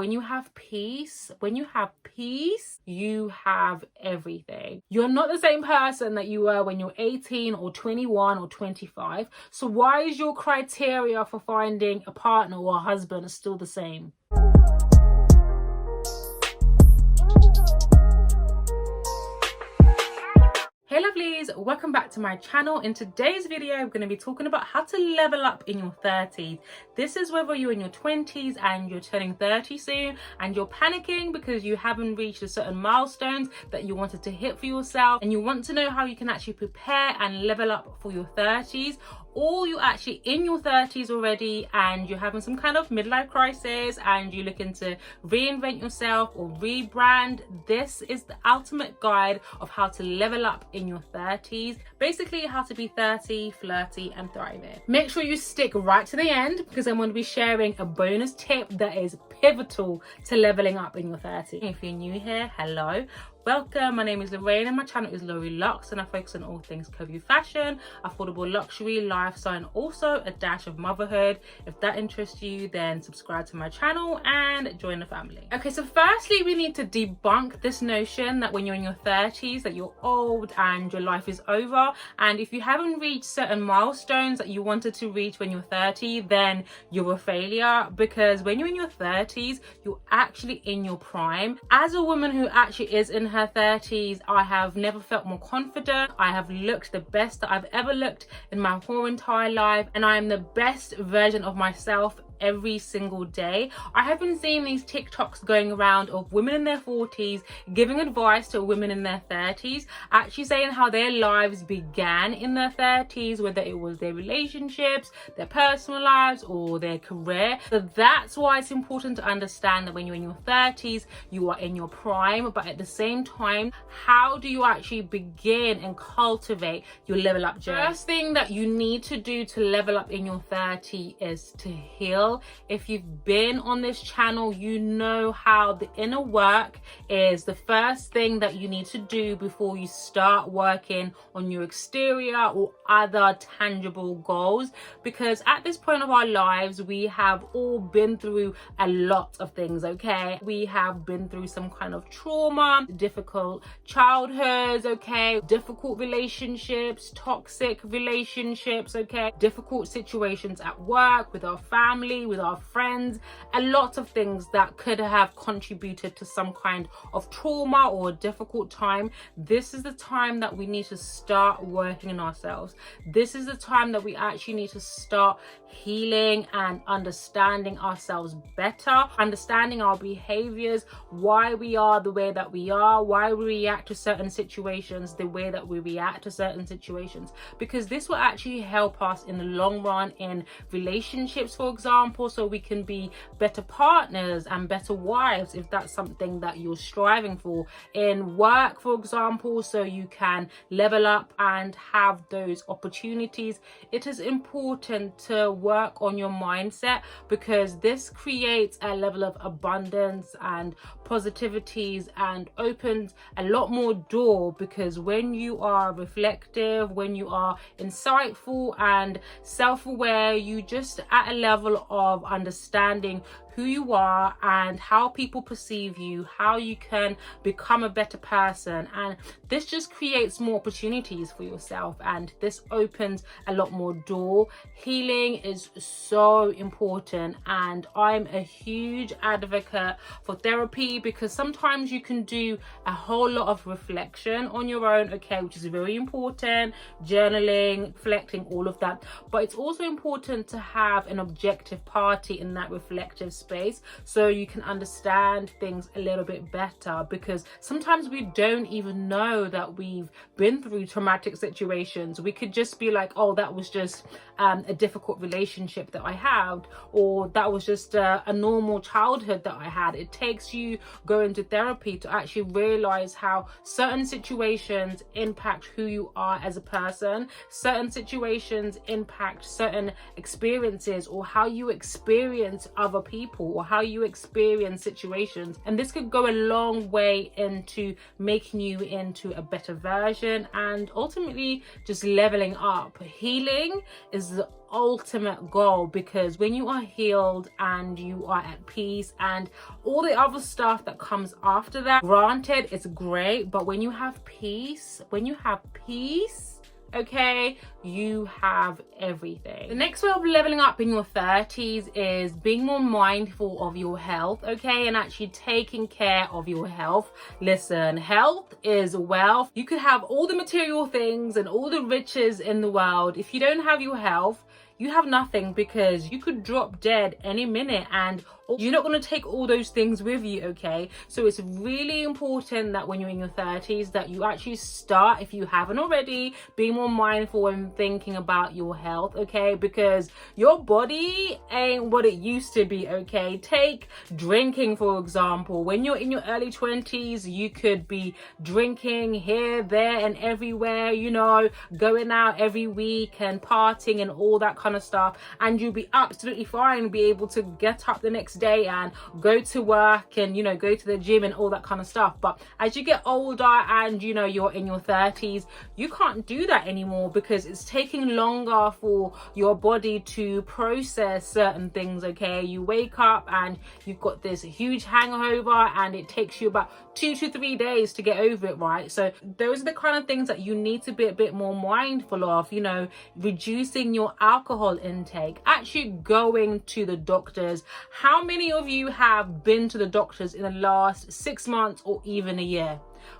When you have peace, you have everything. You're not the same person that you were when you're 18 or 21 or 25. So why is your criteria for finding a partner or a husband still the same? Hey lovelies, welcome back to my channel. In today's video, I'm going to be talking about how to level up in your 30s. This is whether you're in your 20s and you're turning 30 soon and you're panicking because you haven't reached a certain milestones that you wanted to hit for yourself, and you want to know how you can actually prepare and level up for your 30s, or you're actually in your 30s already and you're having some kind of midlife crisis and you're looking to reinvent yourself or rebrand. This is the ultimate guide of how to level up in your 30s. Basically how to be 30, flirty and thriving. Make sure you stick right to the end because I'm going to be sharing a bonus tip that is pivotal to leveling up in your 30s. If you're new here, hello. Welcome, my name is Lorraine and my channel is Lori Luxe, and I focus on all things curvy fashion, affordable luxury, lifestyle and also a dash of motherhood. If that interests you, then subscribe to my channel and join the family. Okay, so firstly we need to debunk this notion that when you're in your 30s that you're old and your life is over, and if you haven't reached certain milestones that you wanted to reach when you're 30, then you're a failure. Because when you're in your 30s, you're actually in your prime. As a woman who actually is in her 30s, I have never felt more confident. I have looked the best that I've ever looked in my whole entire life, and I am the best version of myself every single day. I have been seeing these TikToks going around of women in their 40s giving advice to women in their 30s, actually saying how their lives began in their 30s, whether it was their relationships, their personal lives or their career. So that's why it's important to understand that when you're in your 30s, you are in your prime, but at the same time, how do you actually begin and cultivate your level up journey? First thing that you need to do to level up in your 30s is to heal. If you've been on this channel, you know how the inner work is the first thing that you need to do before you start working on your exterior or other tangible goals. Because at this point of our lives, we have all been through a lot of things, okay? We have been through some kind of trauma, difficult childhoods, okay? Difficult relationships, toxic relationships, okay? Difficult situations at work, with our family, with our friends, a lot of things that could have contributed to some kind of trauma or a difficult time. This is the time that we need to start working on ourselves. This is the time that we actually need to start healing and understanding ourselves better, understanding our behaviors, why we are the way that we are, why we react to certain situations the way that we react to certain situations, because this will actually help us in the long run in relationships, for example, so we can be better partners and better wives if that's something that you're striving for. In work, for example, so you can level up and have those opportunities. It is important to work on your mindset because this creates a level of abundance and positivities and opens a lot more door, because when you are reflective, when you are insightful and self-aware, you just at a level of understanding who you are and how people perceive you, how you can become a better person, and this just creates more opportunities for yourself and this opens a lot more door. Healing is so important, and I'm a huge advocate for therapy because sometimes you can do a whole lot of reflection on your own, okay, which is very important, journaling, reflecting, all of that, but it's also important to have an objective party in that reflective space so you can understand things a little bit better, because sometimes we don't even know that we've been through traumatic situations. We could just be like, oh, that was just a difficult relationship that I had, or that was just a normal childhood that I had. It takes you going to therapy to actually realize how certain situations impact who you are as a person, certain situations impact certain experiences or how you experience other people. people or how you experience situations. And this could go a long way into making you into a better version and ultimately just leveling up. Healing is the ultimate goal, because when you are healed and you are at peace and all the other stuff that comes after that, granted, it's great, but when you have peace, okay, you have everything. The next way of leveling up in your 30s is being more mindful of your health, okay, and actually taking care of your health. Listen, health is wealth. You could have all the material things and all the riches in the world. If you don't have your health, you have nothing, because you could drop dead any minute and you're not going to take all those things with you, okay? So it's really important that when you're in your 30s that you actually start, if you haven't already, being more mindful and thinking about your health, okay? Because your body ain't what it used to be, okay? Take drinking, for example. When you're in your early 20s, you could be drinking here, there, and everywhere, you know, going out every week and partying and all that kind of stuff, and you'll be absolutely fine, be able to get up the next day and go to work and, you know, go to the gym and all that kind of stuff. But as you get older and, you know, you're in your 30s, you can't do that anymore, because it's taking longer for your body to process certain things, okay? You wake up and you've got this huge hangover and it takes you about 2 to 3 days to get over it, right? So those are the kind of things that you need to be a bit more mindful of, you know, reducing your alcohol intake, actually going to the doctors. How many of you have been to the doctors in the last 6 months or even a year?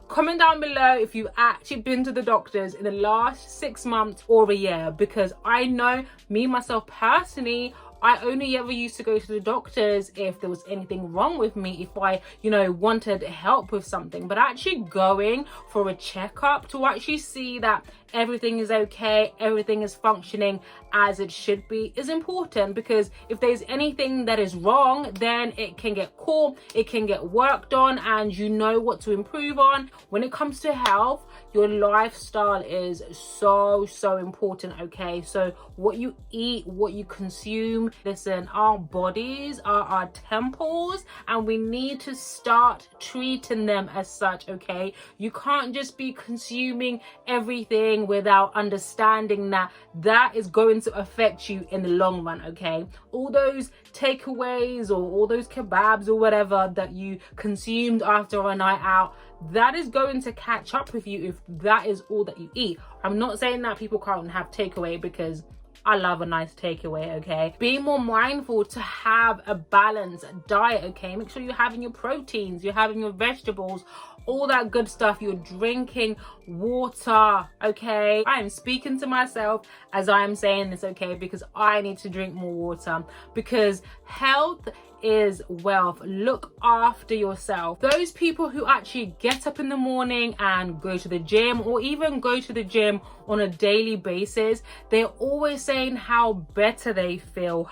Comment down below if you've actually been to the doctors in the last 6 months or a year, because I know me myself personally, I only ever used to go to the doctors if there was anything wrong with me, if I, you know, wanted help with something. But actually going for a checkup to actually see that everything is okay, everything is functioning as it should be, is important, because if there's anything that is wrong, then it can get caught, it can get worked on, and you know what to improve on. When it comes to health, your lifestyle is so important, okay? So what you eat, what you consume, listen, our bodies are our temples and we need to start treating them as such, okay? You can't just be consuming everything without understanding that that is going to affect you in the long run, okay? All those takeaways or all those kebabs or whatever that you consumed after a night out, that is going to catch up with you if that is all that you eat. I'm not saying that people can't have takeaway, because I love a nice takeaway, okay? Being more mindful to have a balanced diet, okay? Make sure you're having your proteins, you're having your vegetables, all that good stuff. You're drinking water, okay? I am speaking to myself as I am saying this, okay? Because I need to drink more water, because health is wealth. Look after yourself. Those people who actually get up in the morning and go to the gym, or even go to the gym on a daily basis, they're always saying how better they feel,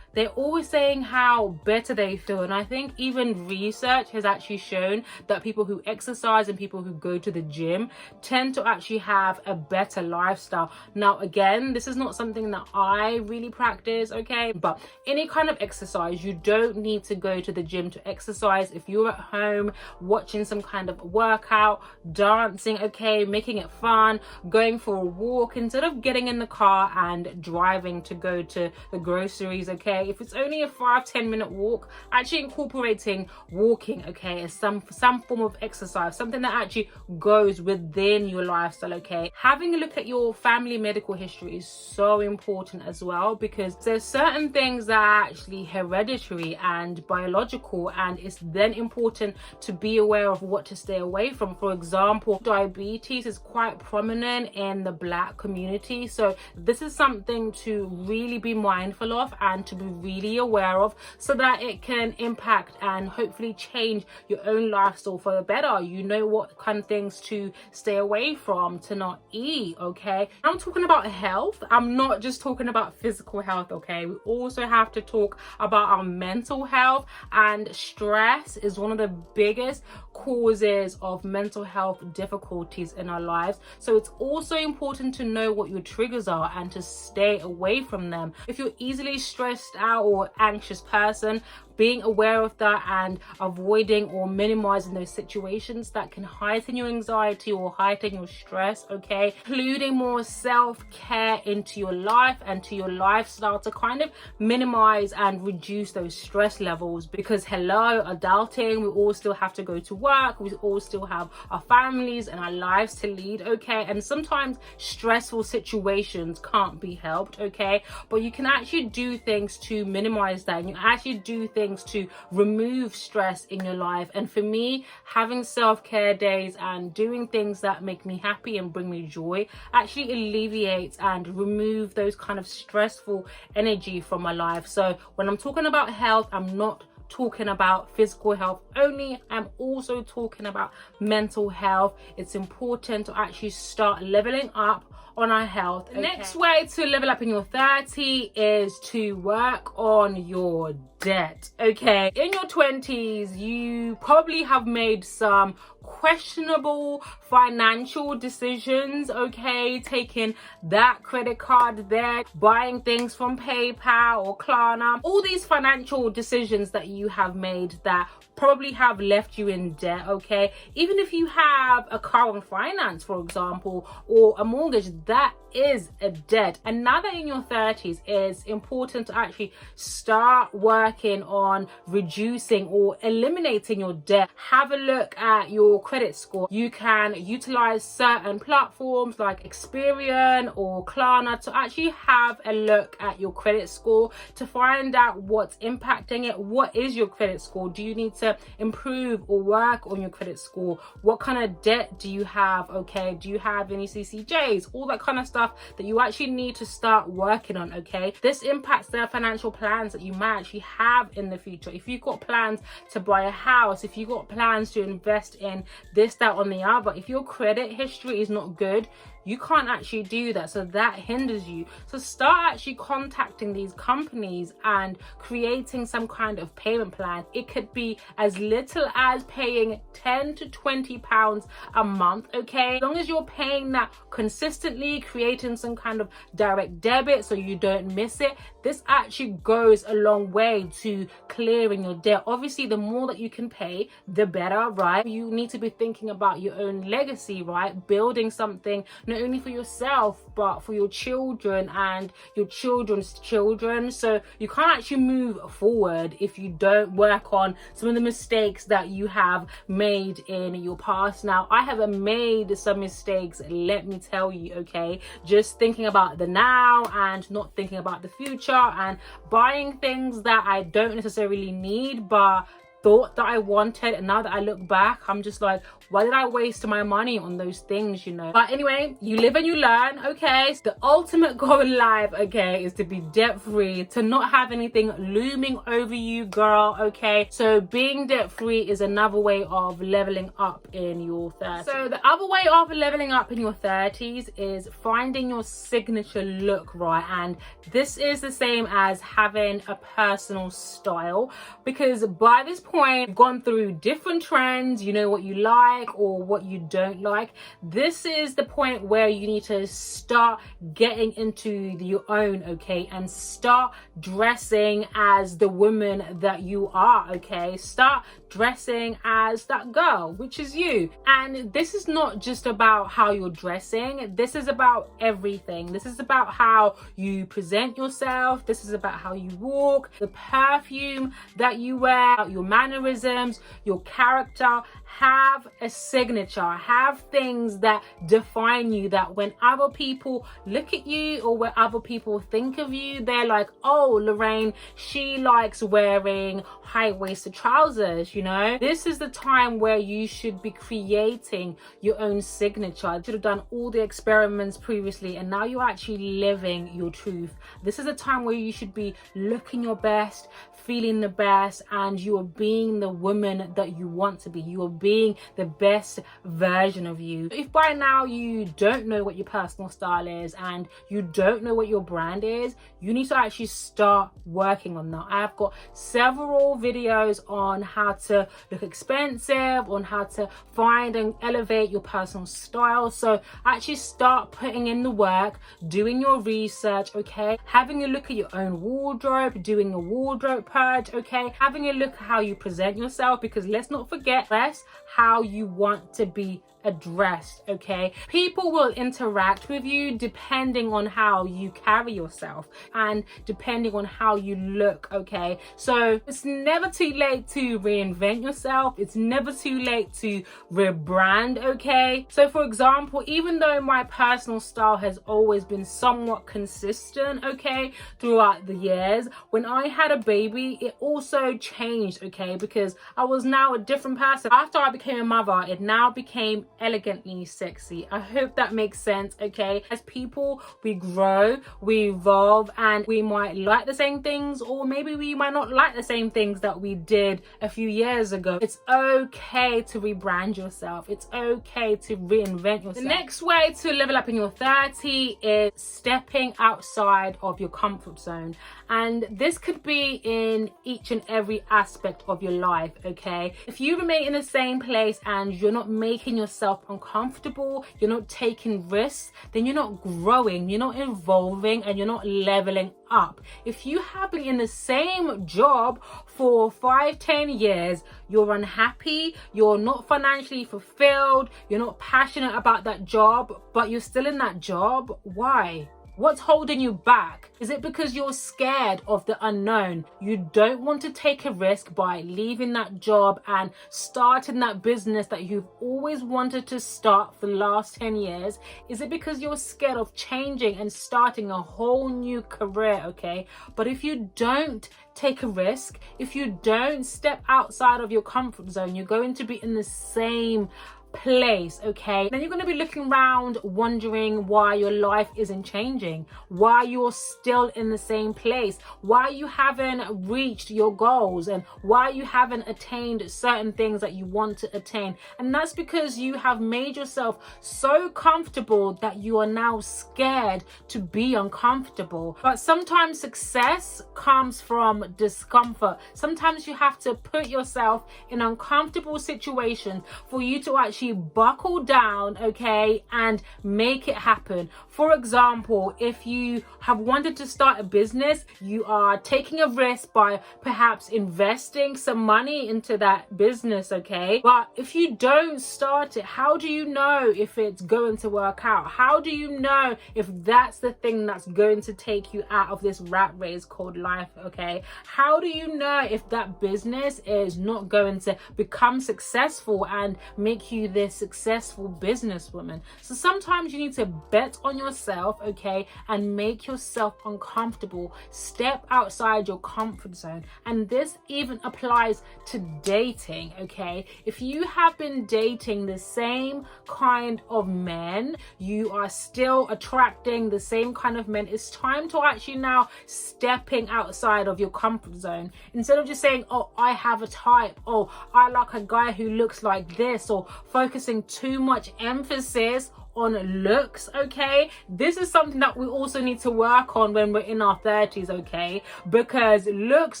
they're always saying how better they feel. And I think even research has actually shown that people who exercise and people who go to the gym tend to actually have a better lifestyle. Now, again, this is not something that I really practice, okay? But any kind of exercise, you don't need to go to the gym to exercise. If you're at home watching some kind of workout, dancing, okay, making it fun, going for a walk instead of getting in the car and driving to go to the groceries, okay? If it's only a 5-10 minute walk, actually incorporating walking, okay, as some form of exercise, something that actually goes within your lifestyle, okay? Having a look at your family medical history is so important as well, because there's certain things that are actually hereditary and biological, and it's then important to be aware of what to stay away from. For example, diabetes is quite prominent in the Black community, so this is something to really be mindful of and to be really aware of, so that it can impact and hopefully change your own lifestyle for the better. You know what kind of things to stay away from, to not eat, okay? I'm talking about health. I'm not just talking about physical health, okay? We also have to talk about our mental health, and stress is one of the biggest causes of mental health difficulties in our lives. So it's also important to know what your triggers are and to stay away from them. If you're easily stressed out or anxious person, being aware of that and avoiding or minimizing those situations that can heighten your anxiety or heighten your stress, okay? Including more self-care into your life and to your lifestyle to kind of minimize and reduce those stress levels, because hello, adulting, we all still have to go to work, we all still have our families and our lives to lead, okay? And sometimes stressful situations can't be helped, okay? But you can actually do things to minimize that, and you actually do things to remove stress in your life. And for me, having self-care days and doing things that make me happy and bring me joy actually alleviates and remove those kind of stressful energy from my life. So when I'm talking about health, I'm not talking about physical health only, I'm also talking about mental health. It's important to actually start leveling up on our health. The next way to level up in your 30 is to work on your debt, okay? In your 20s, you probably have made some questionable financial decisions, okay? Taking that credit card there, buying things from PayPal or Klarna, all these financial decisions that you have made that probably have left you in debt, okay? Even if you have a car on finance, for example, or a mortgage, that is a debt. And now that in your 30s, it's important to actually start working on reducing or eliminating your debt. Have a look at your credit score. You can utilize certain platforms like Experian or Klarna to actually have a look at your credit score to find out what's impacting it. What is your credit score? Do you need to improve or work on your credit score? What kind of debt do you have? Okay, do you have any CCJs? All that kind of stuff that you actually need to start working on, okay? This impacts the financial plans that you might actually have in the future. If you've got plans to buy a house, if you've got plans to invest in this, that, on the other, if your credit history is not good, you can't actually do that. So that hinders you. So start actually contacting these companies and creating some kind of payment plan. It could be as little as paying 10 to 20 pounds a month, okay? As long as you're paying that consistently, creating some kind of direct debit so you don't miss it, this actually goes a long way to clearing your debt. Obviously, the more that you can pay, the better, right? You need to be thinking about your own legacy, right? Building something not only for yourself but for your children and your children's children. So you can't actually move forward if you don't work on some of the mistakes that you have made in your past. Now, I have made some mistakes, let me tell you, okay? Just thinking about the now and not thinking about the future and buying things that I don't necessarily need but thought that I wanted, and now that I look back, I'm just like, why did I waste my money on those things, you know? But anyway, you live and you learn, okay? So the ultimate goal in life, okay, is to be debt-free, to not have anything looming over you, girl, okay? So being debt-free is another way of leveling up in your 30s. So the other way of leveling up in your 30s is finding your signature look, right? And this is the same as having a personal style, because by this point, you've gone through different trends, you know what you like or what you don't like. This is the point where you need to start getting into your own, okay, and start dressing as the woman that you are, okay? Start dressing as that girl, which is you. And this is not just about how you're dressing, this is about everything. This is about how you present yourself, this is about how you walk, the perfume that you wear, your mannerisms, your character. Have a signature, have things that define you, that when other people look at you or when other people think of you, they're like, oh, Lorraine, she likes wearing high-waisted trousers, you know? This is the time where you should be creating your own signature. You should have done all the experiments previously and now you're actually living your truth. This is a time where you should be looking your best, feeling the best, and you are being being the woman that you want to be. You are being the best version of you. If by now you don't know what your personal style is and you don't know what your brand is, you need to actually start working on that. I've got several videos on how to look expensive, on how to find and elevate your personal style. So actually start putting in the work, doing your research, okay? Having a look at your own wardrobe, doing a wardrobe purge, okay? Having a look at how you present yourself, because let's not forget, that's how you want to be addressed, okay? People will interact with you depending on how you carry yourself and depending on how you look, okay? So it's never too late to reinvent yourself. It's never too late to rebrand, okay? So for example, even though my personal style has always been somewhat consistent, okay, throughout the years, when I had a baby, it also changed, okay, because I was now a different person. After I became a mother, it now became elegantly sexy. I hope that makes sense, okay? As people, we grow, we evolve, and we might like the same things, or maybe we might not like the same things that we did a few years ago. It's okay to rebrand yourself. It's okay to reinvent yourself. The next way to level up in your 30 is stepping outside of your comfort zone. And this could be in each and every aspect of your life, okay? If you remain in the same place and you're not making yourself uncomfortable, you're not taking risks, then you're not growing, you're not evolving, and you're not leveling up. If you have been in the same job for 5-10 years, you're unhappy, you're not financially fulfilled, you're not passionate about that job, but you're still in that job, why? What's holding you back? Is it because you're scared of the unknown? You don't want to take a risk by leaving that job and starting that business that you've always wanted to start for the last 10 years? Is it because you're scared of changing and starting a whole new career, okay? But if you don't take a risk, if you don't step outside of your comfort zone, you're going to be in the same place, okay? Then you're going to be looking around wondering why your life isn't changing, why you're still in the same place, why you haven't reached your goals, and why you haven't attained certain things that you want to attain. And that's because you have made yourself so comfortable that you are now scared to be uncomfortable. But sometimes success comes from discomfort. Sometimes you have to put yourself in uncomfortable situations for you to actually buckle down, okay, and make it happen. For example, if you have wanted to start a business, you are taking a risk by perhaps investing some money into that business, okay? But if you don't start it, how do you know if it's going to work out? How do you know if that's the thing that's going to take you out of this rat race called life, okay? How do you know if that business is not going to become successful and make you this successful businesswoman? So sometimes you need to bet on yourself, okay, and make yourself uncomfortable. Step outside your comfort zone. And this even applies to dating, okay? If you have been dating the same kind of men, you are still attracting the same kind of men, it's time to actually now stepping outside of your comfort zone. Instead of just saying, oh, I have a type, oh, I like a guy who looks like this, or focusing too much emphasis on looks, okay? This is something that we also need to work on when we're in our 30s, okay? Because looks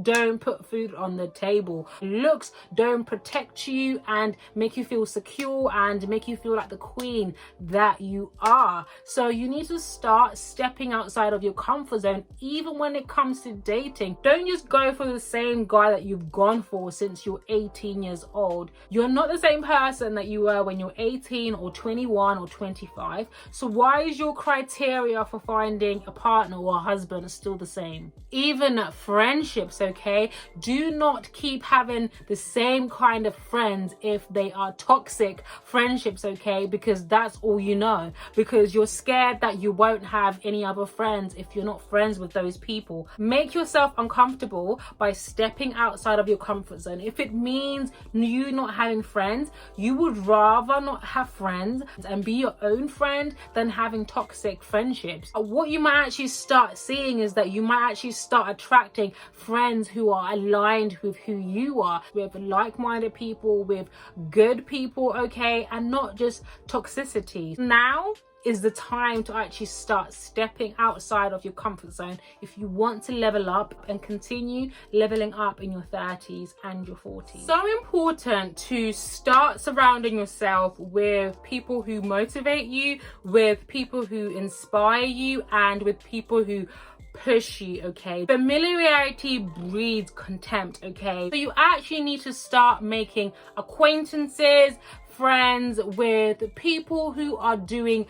don't put food on the table. Looks don't protect you and make you feel secure and make you feel like the queen that you are. So you need to start stepping outside of your comfort zone, even when it comes to dating. Don't just go for the same guy that you've gone for since you're 18 years old. You're not the same person that you were when you're 18 or 21 or 25. So why is your criteria for finding a partner or a husband still the same? Even friendships, okay? Do not keep having the same kind of friends if they are toxic friendships, okay? Because that's all you know. Because you're scared that you won't have any other friends if you're not friends with those people. Make yourself uncomfortable by stepping outside of your comfort zone. If it means you not having friends, you would rather not have friends and be your own friend than having toxic friendships. What you might actually start seeing is that you might actually start attracting friends who are aligned with who you are, with like-minded people, with good people, okay, and not just toxicity. Now is the time to actually start stepping outside of your comfort zone if you want to level up and continue leveling up in your 30s and your 40s. So important to start surrounding yourself with people who motivate you, with people who inspire you, and with people who push you, okay? Familiarity breeds contempt, okay? So you actually need to start making acquaintances, friends with people who are doing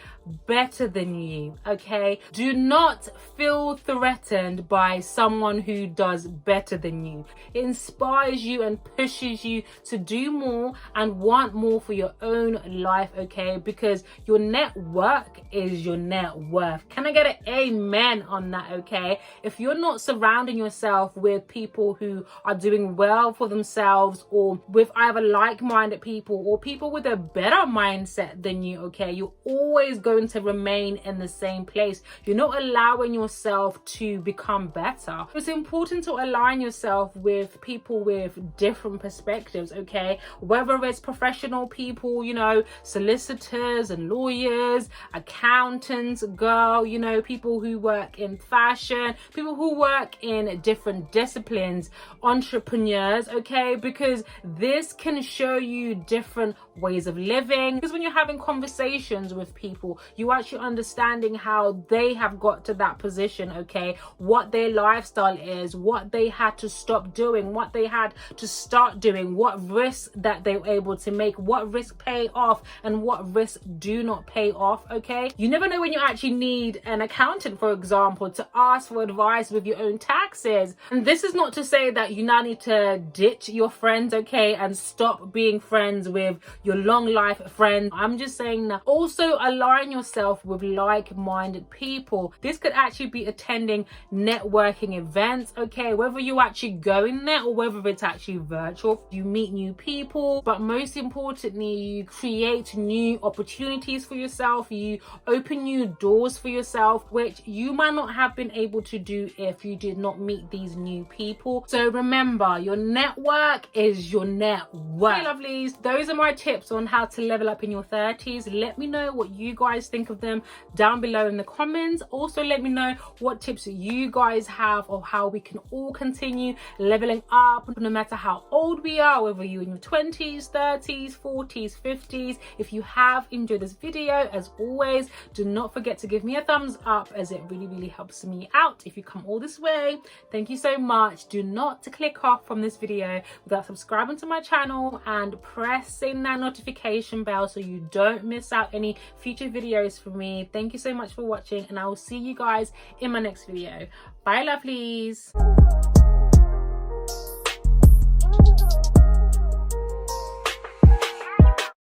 better than you, okay? Do not feel threatened by someone who does better than you. It inspires you and pushes you to do more and want more for your own life, okay? Because your network is your net worth. Can I get an amen on that, okay? If you're not surrounding yourself with people who are doing well for themselves, or with either like-minded people or people with a better mindset than you, okay, you're always going to remain in the same place. You're not allowing yourself to become better. It's important to align yourself with people with different perspectives, okay? Whether it's professional people, you know, solicitors and lawyers, accountants, girl, you know, people who work in fashion, people who work in different disciplines, entrepreneurs, okay? Because this can show you different ways of living. Because when you're having conversations with people, you actually understanding how they have got to that position, okay? What their lifestyle is, what they had to stop doing, what they had to start doing, what risks that they were able to make, what risks pay off and what risks do not pay off, okay? You never know when you actually need an accountant, for example, to ask for advice with your own taxes. And this is not to say that you now need to ditch your friends, okay, and stop being friends with your long life friends. I'm just saying that also align yourself with like-minded people. This could actually be attending networking events, okay, whether you're actually going there or whether it's actually virtual. You meet new people, but most importantly, you create new opportunities for yourself. You open new doors for yourself, which you might not have been able to do if you did not meet these new people. So remember, your network is your net worth. Hey lovelies, those are my tips on how to level up in your 30s. Let me know what you guys think of them down below in the comments. Also let me know what tips you guys have of how we can all continue leveling up no matter how old we are, whether you're in your 20s, 30s, 40s, 50s. If you have enjoyed this video, as always, do not forget to give me a thumbs up, as it really helps me out. If you come all this way, thank you so much. Do not click off from this video without subscribing to my channel and pressing that notification bell so you don't miss out any future videos from me. Thank you so much for watching, and I will see you guys in my next video. Bye lovelies.